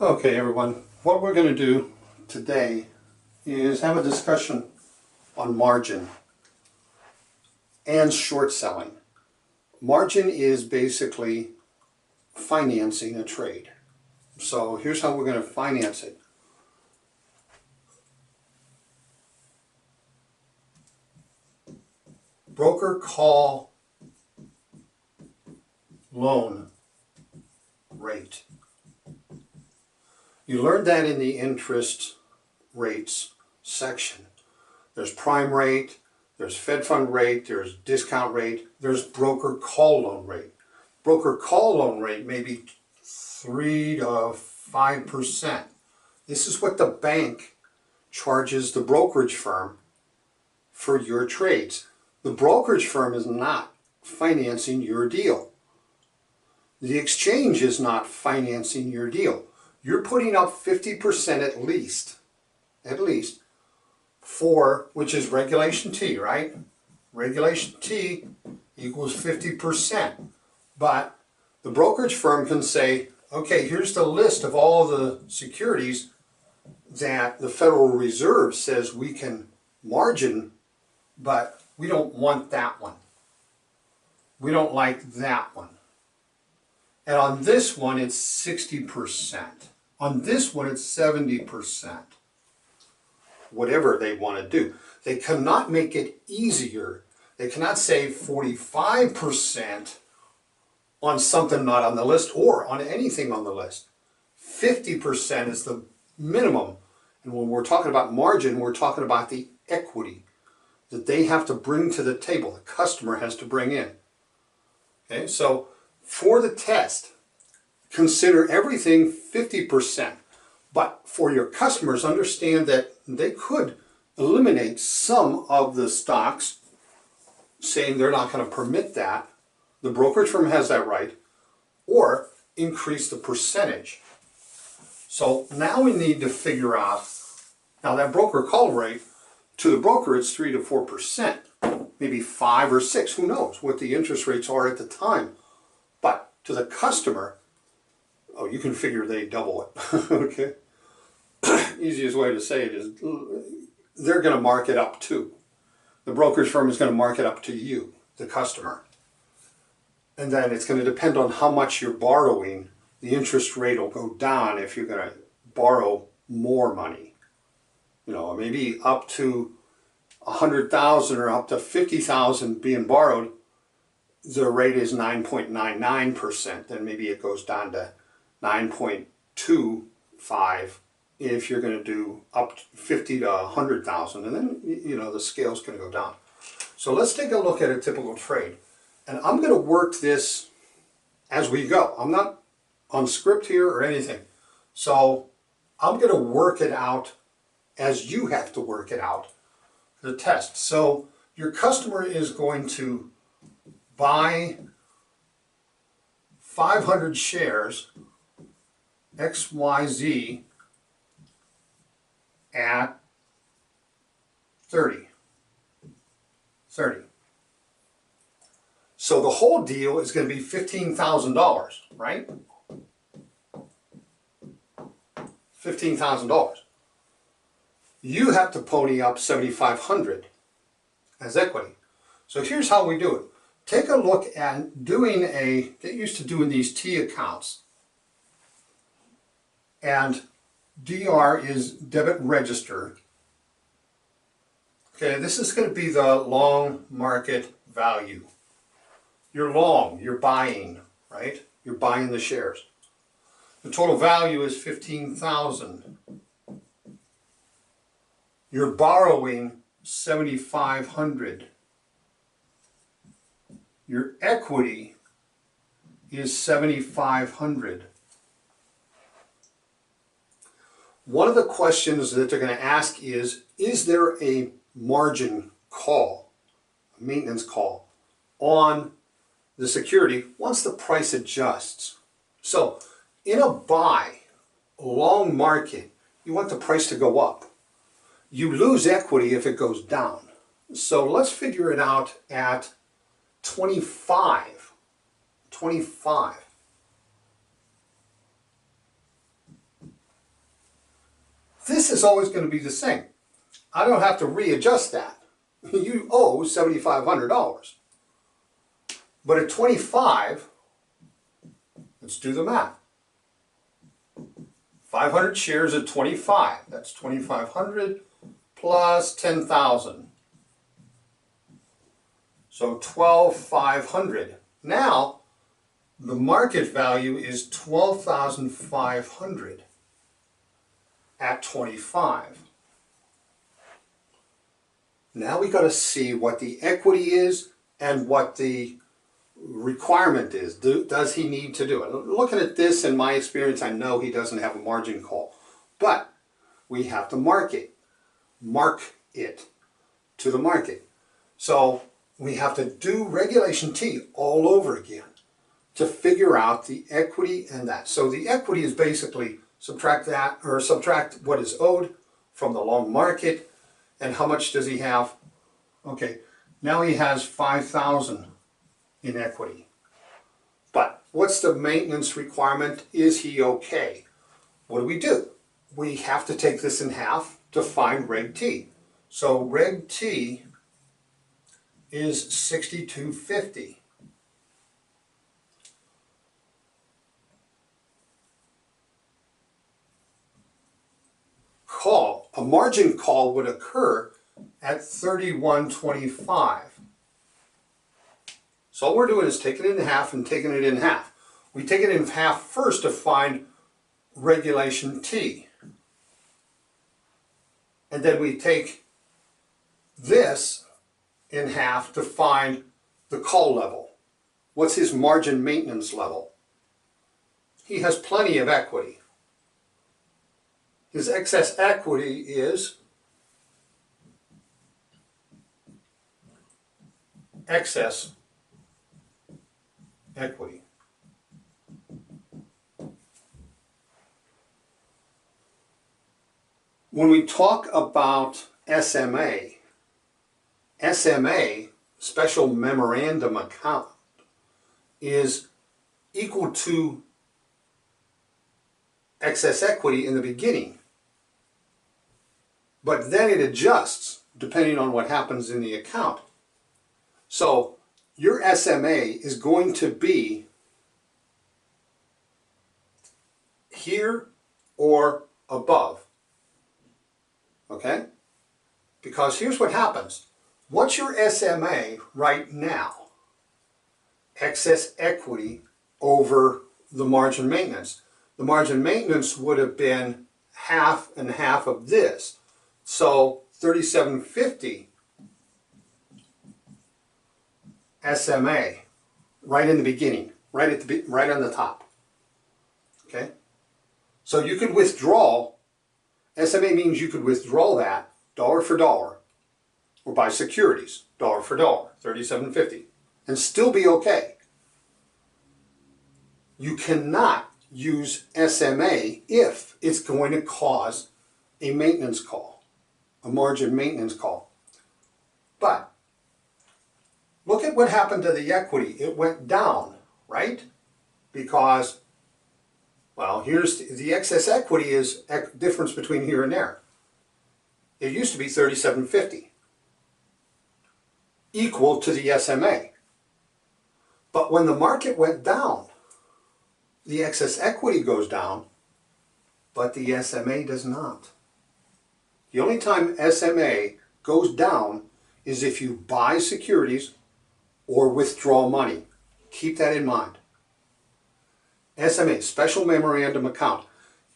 Okay, everyone, what we're going to do today is have a discussion on margin and short selling. Margin is basically financing a trade. So here's how we're going to finance it. Broker call loan rate. You learned that in the interest rates section. There's prime rate, there's Fed fund rate, there's discount rate, there's broker call loan rate. Broker call loan rate may be 3 to 5%. This is what the bank charges the brokerage firm for your trades. The brokerage firm is not financing your deal. The exchange is not financing your deal. You're putting up 50% at least, for, which is regulation T, right? Regulation T equals 50%. But the brokerage firm can say, okay, here's the list of all the securities that the Federal Reserve says we can margin, but we don't want that one. We don't like that one. And on this one, it's 60%. On this one, it's 70%. Whatever they want to do. They cannot make it easier. They cannot say 45% on something not on the list or on anything on the list. 50% is the minimum. And when we're talking about margin, we're talking about the equity that they have to bring to the table. The customer has to bring in. Okay, so for the test, consider everything 50%. But for your customers, understand that they could eliminate some of the stocks, saying they're not going to permit that. The brokerage firm has that right, or increase the percentage. So now we need to figure out, now that broker call rate, to the broker it's 3 to 4%, maybe 5 or 6, who knows what the interest rates are at the time. But to the customer, oh, you can figure they double it, okay? Easiest way to say it is they're going to mark it up too. The brokerage firm is going to mark it up to you, the customer. And then it's going to depend on how much you're borrowing. The interest rate will go down if you're going to borrow more money. You know, maybe up to 100,000 or up to 50,000 being borrowed, the rate is 9.99%. Then maybe it goes down to 9.25 if you're going to do up to 50 to 100,000, and then, you know, the scale's going to go down. So let's take a look at a typical trade. And I'm going to work this as we go. I'm not on script here or anything. So I'm going to work it out as you have to work it out, the test. So your customer is going to buy 500 shares XYZ at 30. So the whole deal is going to be $15,000, right? $15,000. You have to pony up $7,500 as equity. So here's how we do it. Take a look at doing get used to doing these T accounts. And DR is debit register. Okay, this is going to be the long market value. You're long, you're buying, right? You're buying the shares. The total value is 15,000. You're borrowing 7,500. Your equity is 7,500. One of the questions that they're going to ask is there a margin call, a maintenance call, on the security once the price adjusts? So in a buy, long market, you want the price to go up. You lose equity if it goes down. So let's figure it out at 25. 25. this is always going to be the same. I don't have to readjust that. You owe $7,500. But at 25, let's do the math. 500 shares at 25. That's 2,500 plus 10,000. So 12,500. Now, the market value is 12,500 at 25. Now we got to see what the equity is and what the requirement is. Does he need to do it? Looking at this, in my experience, I know he doesn't have a margin call. But we have to mark it to the market. So we have to do Regulation T all over again to figure out the equity and that. So the equity is basically subtract that, or subtract what is owed from the long market. And how much does he have? Okay, now he has 5,000 in equity. But what's the maintenance requirement? Is he okay? What do? We have to take this in half to find Reg T. So Reg T is 6250. A margin call would occur at 3125. So all we're doing is taking it in half and taking it in half. We take it in half first to find Regulation T. And then we take this in half to find the call level. What's his margin maintenance level? He has plenty of equity. His excess equity is excess equity. When we talk about SMA, special memorandum account, is equal to excess equity in the beginning. But then it adjusts depending on what happens in the account. So your SMA is going to be here or above. Okay? Because here's what happens. What's your SMA right now? Excess equity over the margin maintenance. The margin maintenance would have been half and half of this. So 3750 SMA right in the beginning, right on the top. Okay? So you could withdraw. SMA means you could withdraw that dollar for dollar or buy securities dollar for dollar, 3750, and still be okay. You cannot use SMA if it's going to cause a maintenance call, a margin maintenance call. But look at what happened to the equity. It went down, right? Because, well, here's the excess equity is difference between here and there. It used to be 3750, equal to the SMA. But when the market went down, the excess equity goes down, but the SMA does not. The only time SMA goes down is if you buy securities or withdraw money. Keep that in mind. SMA, special memorandum account.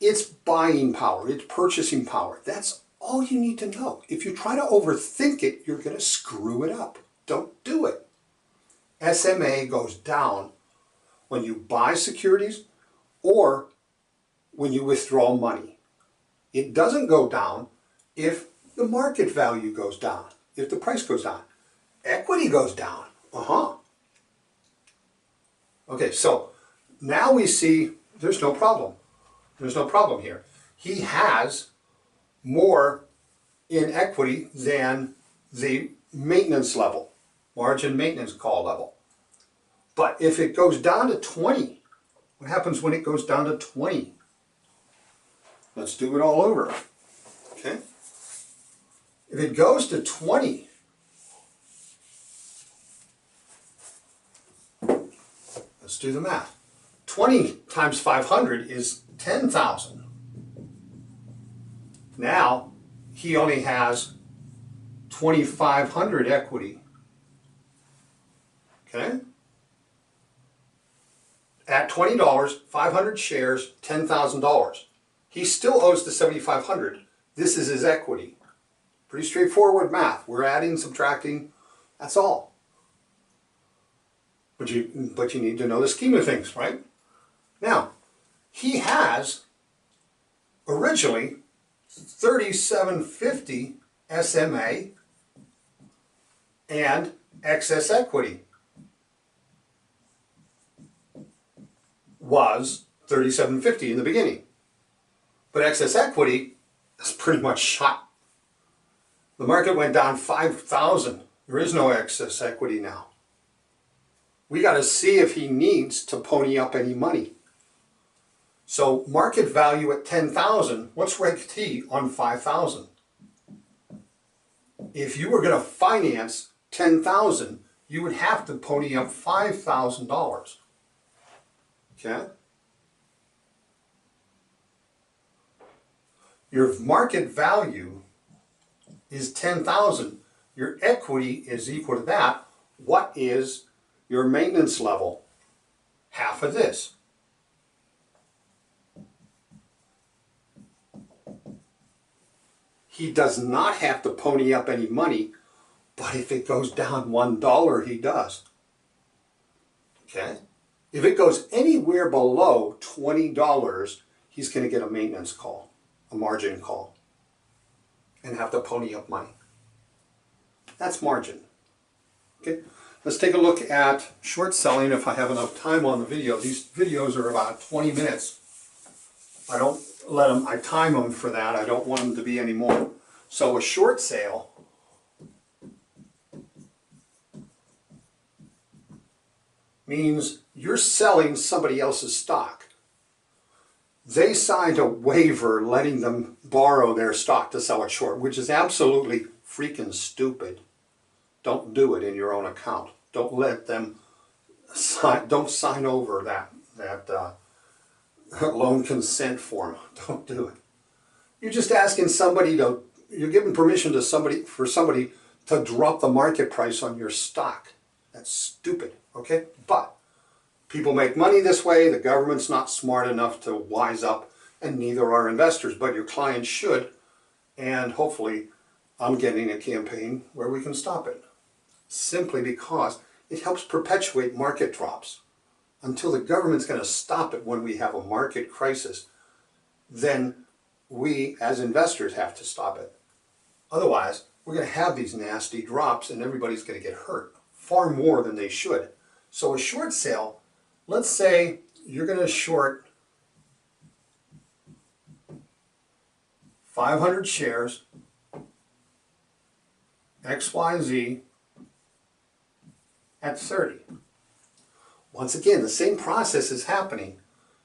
It's buying power, it's purchasing power. That's all you need to know. If you try to overthink it, you're going to screw it up. Don't do it. SMA goes down when you buy securities or when you withdraw money. It doesn't go down if the market value goes down, if the price goes down. Equity goes down. Okay, so now we see there's no problem. There's no problem here. He has more in equity than the maintenance level, margin maintenance call level. But if it goes down to 20, what happens when it goes down to 20? Let's do it all over. Okay? If it goes to 20, let's do the math. 20 times 500 is 10,000. Now, he only has 2,500 equity. Okay? At $20, 500 shares, $10,000. He still owes the 7,500. This is his equity. Pretty straightforward math. We're adding, subtracting, that's all. But you need to know the scheme of things, right? Now, he has originally 3,750 SMA and excess equity was 3,750 in the beginning. But excess equity is pretty much shot. The market went down 5,000. There is no excess equity now. We got to see if he needs to pony up any money. So market value at 10,000, what's Reg T on 5,000? If you were going to finance 10,000, you would have to pony up $5,000. Okay? Your market value is 10,000. Your equity is equal to that. What is your maintenance level? Half of this. He does not have to pony up any money, but if it goes down $1, he does. Okay? If it goes anywhere below $20, he's going to get a maintenance call, a margin call, and have to pony up money. That's margin. Okay? Let's take a look at short selling if I have enough time on the video. These videos are about 20 minutes. I don't let them, I time them for that. I don't want them to be any more. So a short sale means you're selling somebody else's stock. They signed a waiver letting them borrow their stock to sell it short, which is absolutely freaking stupid. Don't do it in your own account. Don't let them sign, don't sign over that loan consent form. Don't do it. You're just asking somebody to, you're giving permission to somebody to drop the market price on your stock. That's stupid, okay? But people make money this way. The government's not smart enough to wise up, and neither are investors, but your clients should. And hopefully I'm getting a campaign where we can stop it. Simply because it helps perpetuate market drops. Until the government's going to stop it when we have a market crisis, then we as investors have to stop it. Otherwise, we're going to have these nasty drops and everybody's going to get hurt far more than they should. So a short sale, let's say you're going to short 500 shares, XYZ, at 30. Once again, the same process is happening.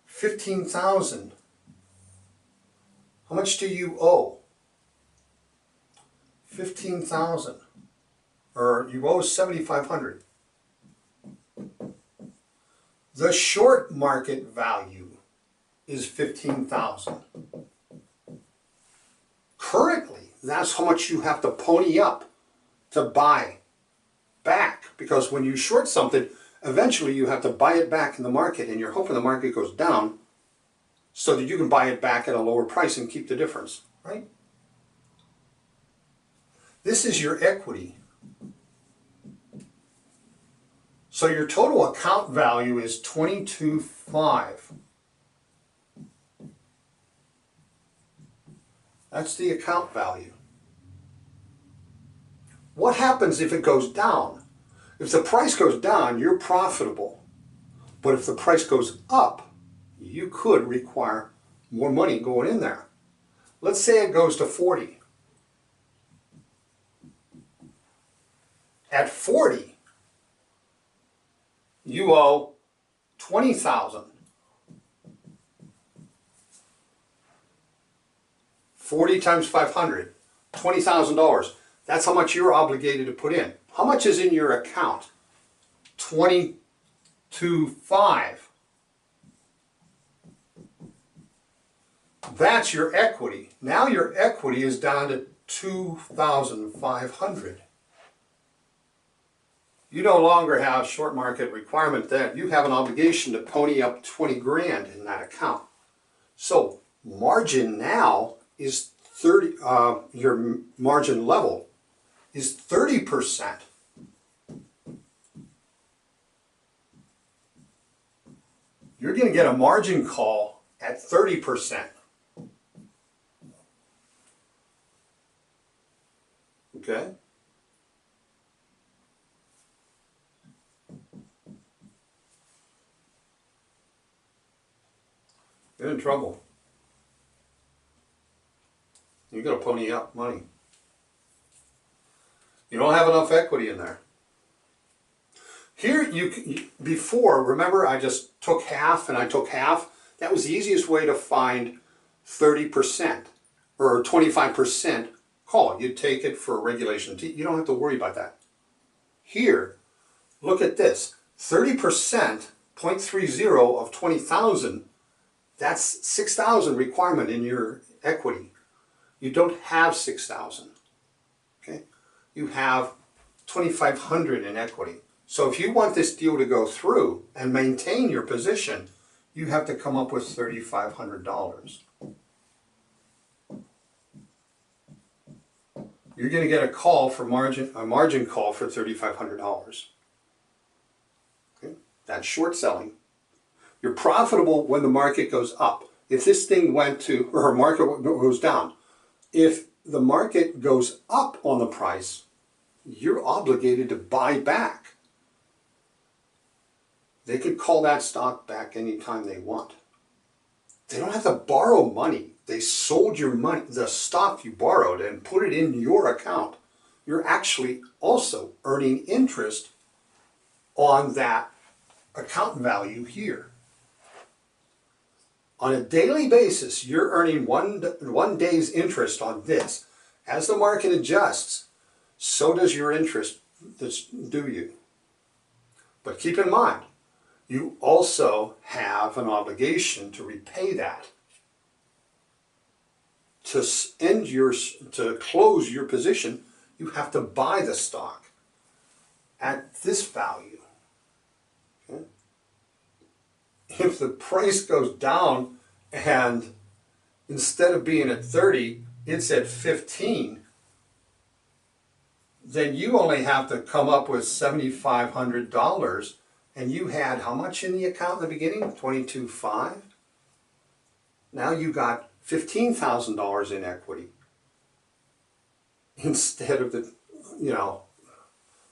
15,000. How much do you owe? 15,000. Or you owe 7,500. The short market value is 15,000. Currently, that's how much you have to pony up to buy back. Because when you short something, eventually you have to buy it back in the market, and you're hoping the market goes down so that you can buy it back at a lower price and keep the difference, right? This is your equity. So your total account value is 22,500. That's the account value. What happens if it goes down? If the price goes down, you're profitable. But if the price goes up, you could require more money going in there. Let's say it goes to 40. At 40, you owe 20,000. 40 times 500, $20,000. That's how much you're obligated to put in. How much is in your account? 22,500. That's your equity. Now your equity is down to 2,500. You no longer have short market requirement then. You have an obligation to pony up 20 grand in that account. So margin now is 30, your margin level is 30%. You're going to get a margin call at 30%. Okay? You're in trouble. You got to pony up money. You don't have enough equity in there. Here, before, remember I just took half and I took half? That was the easiest way to find 30% or 25% call. You'd take it for regulation T. You don't have to worry about that. Here, look at this. 30%, 0.30 of 20,000, that's 6,000 requirement in your equity. You don't have 6,000. Okay? You have 2,500 in equity. So if you want this deal to go through and maintain your position, you have to come up with $3,500. You're going to get a call for a margin call for $3,500. Okay? That's short selling. You're profitable when the market goes up. If this thing went to, or market goes down, if the market goes up on the price, you're obligated to buy back. They could call that stock back anytime they want. They don't have to borrow money. They sold your money, the stock you borrowed, and put it in your account. You're actually also earning interest on that account value here. On a daily basis, you're earning one day's interest on this. As the market adjusts, so does your interest that's due you. But keep in mind, you also have an obligation to repay that. To close your position, you have to buy the stock at this value. Okay? If the price goes down and instead of being at 30, it's at 15, then you only have to come up with $7,500, and you had how much in the account in the beginning? 22,500. Now you got $15,000 in equity instead of the,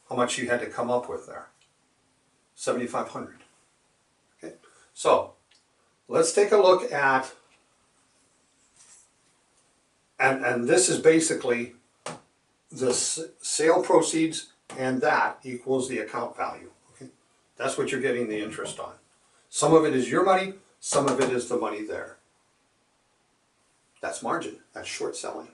how much you had to come up with there. 7,500. Okay, so let's take a look at, and this is basically the sale proceeds, and that equals the account value. Okay, that's what you're getting the interest on. Some of it is your money, some of it is the money there. That's margin. That's short selling.